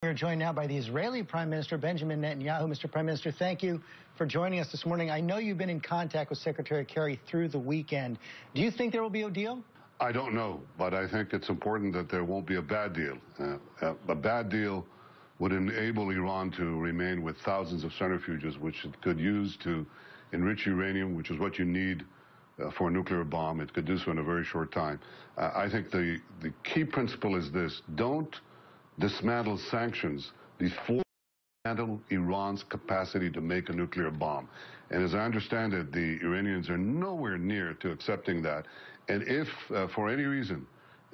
We're joined now by the Israeli Prime Minister, Benjamin Netanyahu. Mr. Prime Minister, thank you for joining us this morning. I know you've been in contact with Secretary Kerry through the weekend. Do you think there will be a deal? I don't know, but I think it's important that there won't be a bad deal. A bad deal would enable Iran to remain with thousands of centrifuges, which it could use to enrich uranium, which is what you need for a nuclear bomb. It could do so in a very short time. I think the key principle is this: don't dismantle sanctions before dismantle Iran's capacity to make a nuclear bomb. And as I understand it, the Iranians are nowhere near to accepting that. And if, for any reason,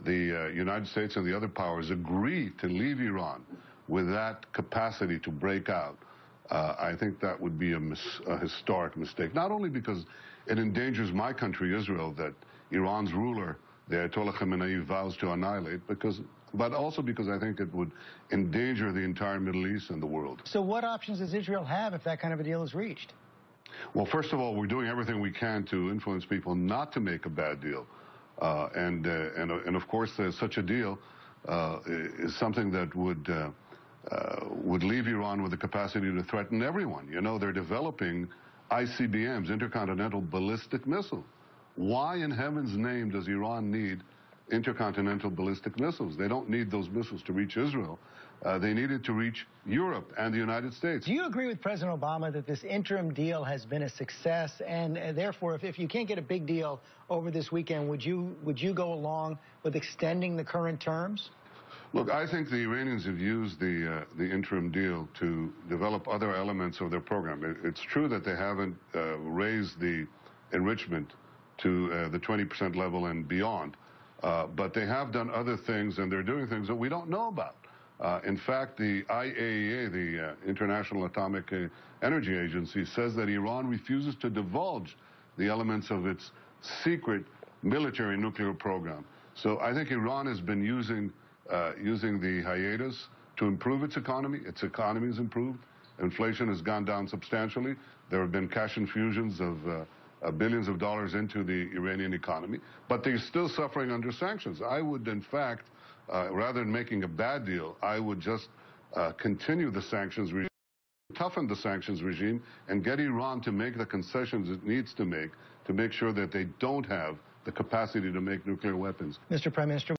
the United States and the other powers agree to leave Iran with that capacity to break out, I think that would be a historic mistake, not only because it endangers my country, Israel, that Iran's ruler, the Ayatollah Khamenei, vows to annihilate, but also because I think it would endanger the entire Middle East and the world. So what options does Israel have if that kind of a deal is reached? Well, first of all, we're doing everything we can to influence people not to make a bad deal. And of course, such a deal is something that would leave Iran with the capacity to threaten everyone. You know, they're developing ICBMs, intercontinental ballistic missiles. Why in heaven's name does Iran need intercontinental ballistic missiles? They don't need those missiles to reach Israel. They need it to reach Europe and the United States. Do you agree with President Obama that this interim deal has been a success, and therefore, if you can't get a big deal over this weekend, would you go along with extending the current terms? Look, I think the Iranians have used the interim deal to develop other elements of their program. It's true that they haven't raised the enrichment to the 20% level and beyond. But they have done other things, and they're doing things that we don't know about. In fact, the IAEA, the International Atomic Energy Agency, says that Iran refuses to divulge the elements of its secret military nuclear program. So I think Iran has been using the hiatus to improve its economy. Its economy has improved. Inflation has gone down substantially. There have been cash infusions of billions of dollars into the Iranian economy, but they're still suffering under sanctions. I would, in fact, rather than making a bad deal, I would just continue the sanctions regime, toughen the sanctions regime, and get Iran to make the concessions it needs to make sure that they don't have the capacity to make nuclear weapons. Mr. Prime Minister.